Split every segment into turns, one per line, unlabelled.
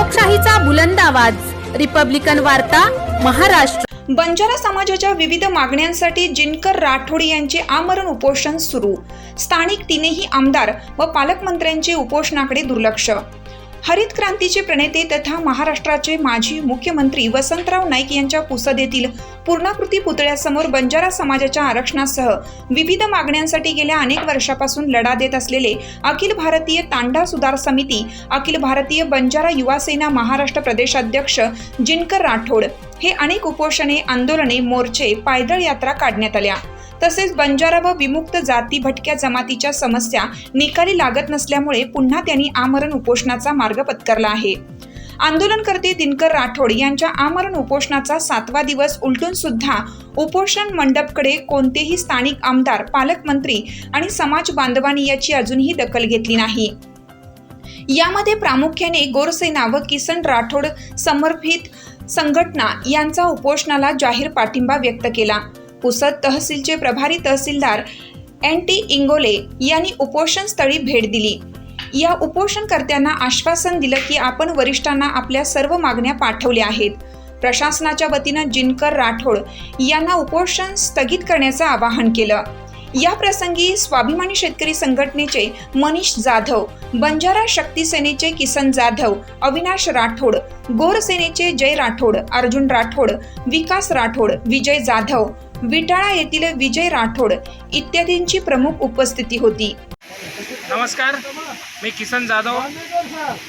लोकशाहीचा बुलंद आवाज, रिपब्लिकन वार्ता, महाराष्ट्र।
बंजारा समाजाच्या विविध मागण्यांसाठी जिनकर राठोड यांचे आमरण उपोषण सुरू। स्थानिक तीनही आमदार व पालकमंत्र्यांचे उपोषणाकडे दुर्लक्ष। हरित क्रांतीचे प्रणेते तथा महाराष्ट्राचे माजी मुख्यमंत्री वसंतराव नाईक यांच्या पुसद पूर्णाकृती पुतळ्यासमोर बंजारा समाजाच्या आरक्षणासह विविध मागण्यांसाठी गेल्या अनेक वर्षापासून लढा देत असलेले अखिल भारतीय तांडा सुधार समिती, अखिल भारतीय बंजारा युवा सेना महाराष्ट्र प्रदेशाध्यक्ष जिनकर राठोड हे अनेक उपोषणे, आंदोलने, मोर्चे, पायदळ यात्रा काढण्यात आल्या। तसेच बंजारा व विमुक्त जाती भटक्या जमातीच्या समस्या निकाली लागत नसल्यामुळे पुन्हा त्यांनी आमरण उपोषणाचा मार्ग पत्करला आहे। आंदोलनकर्ते दिनकर राठोड यांच्या आमरण उपोषणाचा 7वा दिवस उलटून सुद्धा उपोषण मंडपकडे कोणतेही स्थानिक आमदार, पालकमंत्री आणि समाज बांधवांनी याची अजूनही दखल घेतली नाही। यामध्ये प्रामुख्याने गोरसेना व किसन राठोड समर्पित संघटना यांचा उपोषणाला जाहीर पाठिंबा व्यक्त केला। पुसद तहसीलचे प्रभारी तहसीलदार NT इंगोले यांनी उपोषण स्थळी भेट दिली। या उपोषणकर्त्यांना आश्वासन दिलं की आपण वरिष्ठांना आपल्या सर्व मागण्या पाठवल्या आहेत। प्रशासनाच्या वतीनं जिनकर राठोड यांना उपोषण स्थगित करण्याचं आवाहन केलं। या प्रसंगी स्वाभिमानी शेतकरी संघटनेचे मनीष जाधव, बंजारा शक्ती सेनेचे किसन जाधव, अविनाश राठोड, गोर सेनेचे जय राठोड, अर्जुन राठोड, विकास राठोड, विजय जाधव, विटाळा येथील विजय राठोड इत्यादींची प्रमुख उपस्थिती होती।
नमस्कार, मी किसन जाधव,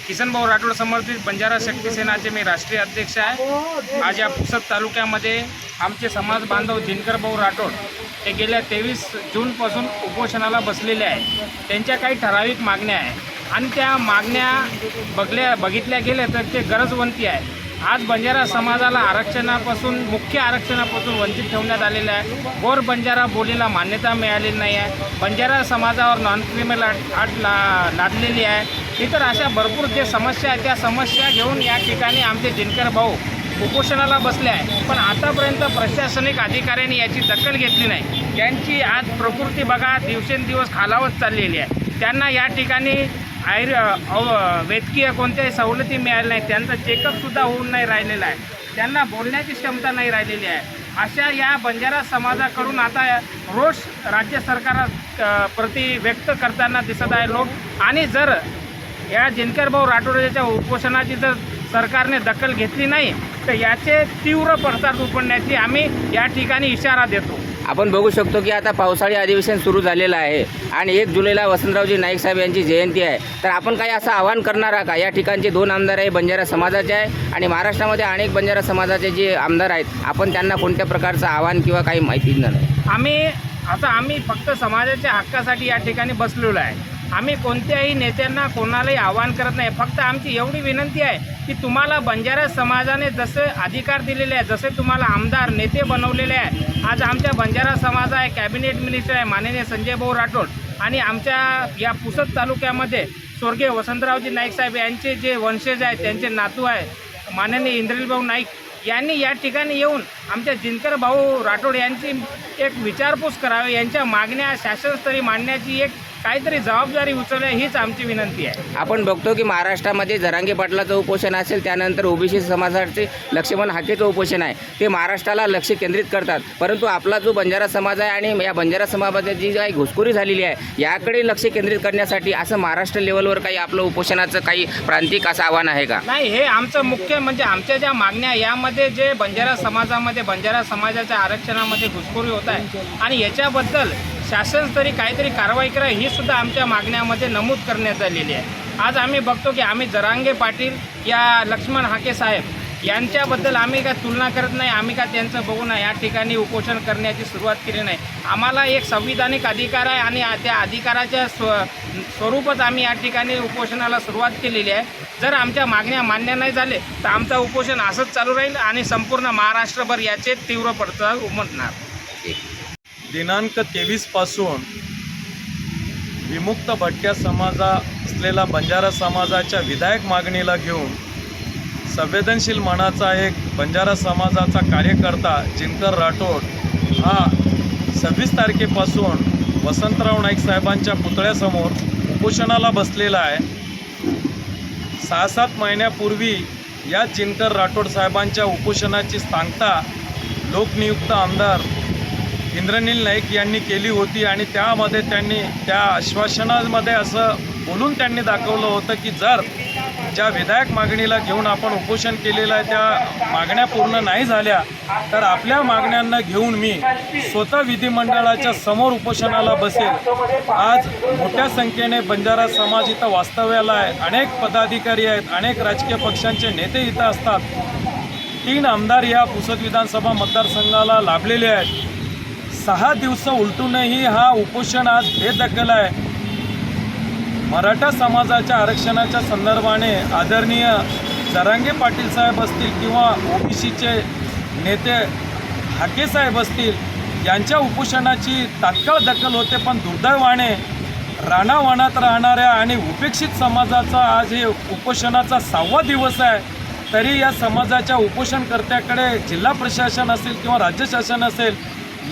किसन भाऊ राठोड समर्थित बंजारा शक्ती सेनाचे मी राष्ट्रीय अध्यक्ष आहे। आज या पुसद तालुक्यामध्ये आमचे समाज बांधव दिनकर भाऊ राठोड हे गेल्या 23 जूनपासून उपोषणाला बसलेले आहे। त्यांच्या काही ठराविक मागण्या आहेत आणि त्या मागण्या बघितल्या गेल्या तर ते गरजवंती आहे। आज बंजारा समाजाला मुख्य आरक्षणापासून वंचित ठेवण्यात आलेलं आहे। गोर बंजारा बोलीला मान्यता मिळालेली नाही आहे। बंजारा समाजावर नॉन क्रिमिनल अट लादलेली आहे। इतर अशा भरपूर जे समस्या आहेत त्या समस्या घेऊन या ठिकाणी आमचे दिनकर भाऊ उपोषणाला बसले आहे। पण आतापर्यंत प्रशासनिक अधिकाऱ्यांनी याची दखल घेतली नाही। त्यांची आज प्रकृती बघा दिवसेंदिवस खालावत चाललेली आहे। त्यांना या ठिकाणी वैद्यकीय कोणत्याही सवलती मिळाल्या नाही। त्यांचा चेकअपसुद्धा होऊन नाही राहिलेला आहे। त्यांना बोलण्याची क्षमता नाही राहिलेली आहे। अशा या बंजारा समाजाकडून आता रोष राज्य सरकार प्रति व्यक्त करताना दिसत आहे लोक। आणि जर या दिनकर भाऊ राठोडच्या उपोषणाची जर सरकारने दखल घेतली नाही तर याचे तीव्र पडसाद उपडण्याची आम्ही या ठिकाणी इशारा देतो।
आपण बघू शकतो की आता पावसाळी अधिवेशन सुरू झालेलं आहे आणि 1 जुलैला वसंतरावजी नाईक साहेब यांची जयंती आहे। तर आपण काही असं आवाहन करणार आहात का? या ठिकाणचे 2 आमदार आहे बंजारा समाजाचे आहे आणि महाराष्ट्रामध्ये अनेक बंजारा समाजाचे जे आमदार आहेत, आपण त्यांना कोणत्या प्रकारचं आवाहन किंवा काही माहिती नाही?
आम्ही फक्त समाजाच्या हक्कासाठी या ठिकाणी बसलेलो आहे। आम्ही कोणत्याही नेत्यांना कोणालाही आवाहन करत नाही। फक्त आमची एवढी विनंती आहे की तुम्हाला बंजारा समाजाने जसे अधिकार दिलेले आहे, जसे तुम्हाला आमदार नेते बनवलेले आहे, आज आमच्या बंजारा समाज आहे, कॅबिनेट मिनिस्टर आहे माननीय संजय भाऊ राठोड आणि आमच्या या पुसद तालुक्यामध्ये स्वर्गीय वसंतरावजी नाईक साहेब यांचे जे वंशज आहेत, त्यांचे नातू आहे माननीय इंद्रिलभाऊ नाईक यांनी या ठिकाणी येऊन आमच्या दिनकर भाऊ राठोड यांची एक विचारपूस करावी, यांच्या मागण्या शासनस्तरी मांडण्याची एक काहीतरी जबाबदारी उचलणे हीच आमची विनंती आहे।
आपण बघतो की महाराष्ट्रामध्ये जरांगे पाटलाचं उपोषण असेल, त्यानंतर ओबीसी समाजाचे लक्ष्मण हाकेचं उपोषण आहे, ते महाराष्ट्राला लक्ष केंद्रित करतात। परंतु आपला जो बंजारा समाज आहे आणि या बंजारा समाजाची जी काही घुसखोरी झालेली आहे याकडे लक्ष केंद्रित करण्यासाठी असं महाराष्ट्र लेवलवर काही आपलं उपोषणाचं काही प्रांतिक असं आव्हान आहे का?
नाही, हे आमचं मुख्य म्हणजे आमच्या ज्या मागण्या यामध्ये जे बंजारा समाजाच्या आरक्षणामध्ये घुसखोरी होत आहे आणि याच्याबद्दल शासनस्तरी काहीतरी कारवाई करा ही सुद्धा आमच्या मागण्यामध्ये नमूद करण्यात आलेली आहे। आज आम्ही बघतो की आम्ही जरांगे पाटील या लक्ष्मण हाके साहेब यांच्याबद्दल आम्ही काय तुलना करत नाही। आम्ही काय त्यांचं बघून या ठिकाणी उपोषण करण्याची सुरुवात केली नाही। आम्हाला एक संविधानिक अधिकार आहे आणि त्या अधिकाराच्या स्वरूपात आम्ही या ठिकाणी उपोषणाला सुरुवात केलेली आहे। जर आमच्या मागण्या मान्य नाही झाले तर आमचं उपोषण असंच चालू राहील आणि संपूर्ण महाराष्ट्रभर याचे तीव्र पडसाद उमटणार।
दिनांक 23 पासून विमुक्त भटक्या समाजा असलेला बंजारा समाजाच्या विधायक मागणीला घेऊन संवेदनशील मनाचा एक बंजारा समाजाचा कार्यकर्ता जिनकर राठोड हा 26 तारखेपासून वसंतराव नाईक साहेबांच्या पुतळ्यासमोर उपोषणाला बसलेला आहे। 6-7 महिन्यापूर्वी या जिनकर राठोड साहेबांच्या उपोषणाची सांगता लोकनियुक्त आमदार इंद्रनील नाईक यांनी केली होती आणि त्यामध्ये त्यांनी त्या आश्वासनामध्ये असं बोलून त्यांनी दाखवलं होतं की जर ज्या विधायक मागणीला घेऊन आपण उपोषण केलेलं आहे त्या मागण्या पूर्ण नाही झाल्या तर आपल्या मागण्यांना घेऊन मी स्वतः विधिमंडळाच्या समोर उपोषणाला बसेल। आज मोठ्या संख्येने बंजारा समाज इथं वास्तव्याला आहे, अनेक पदाधिकारी आहेत, अनेक राजकीय पक्षांचे नेते इथं असतात। 3 आमदार या पुसद विधानसभा मतदारसंघाला लाभलेले आहेत। 6 दिवस उलटूनही हा उपोषण आज बेदखल आहे। मराठा समाजाच्या आरक्षणाच्या संदर्भाने आदरणीय जरांगे पाटील साहेब असतील किंवा ओबीसीचे नेते हाके साहेब असतील यांच्या उपोषणाची तात्काळ दखल होते, पण दुर्दैवाने रानावनात राहणाऱ्या आणि उपेक्षित समाजाचा आज हे उपोषणाचा 6वा दिवस आहे, तरी या समाजाच्या उपोषणकर्त्याकडे जिल्हा प्रशासन असेल किंवा राज्य शासन असेल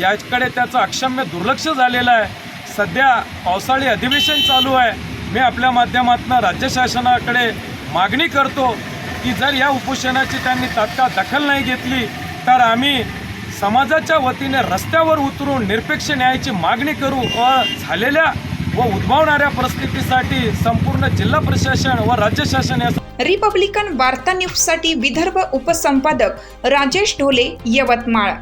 याकडे त्याचं अक्षम्य दुर्लक्ष झालेलं आहे। सध्या पावसाळी अधिवेशन चालू आहे। मी आपल्या माध्यमातून राज्य शासनाकडे मागणी करतो की जर या उपोषणाची त्यांनी तात्काळ दखल नाही घेतली तर आम्ही समाजाच्या वतीने रस्त्यावर उतरून निरपेक्ष न्यायाची मागणी करू व झालेल्या व उद्भवणाऱ्या परिस्थितीसाठी संपूर्ण जिल्हा प्रशासन व राज्य शासन या
रिपब्लिकन वार्ता न्यूजसाठी विदर्भ उपसंपादक राजेश ढोले, यवतमाळ।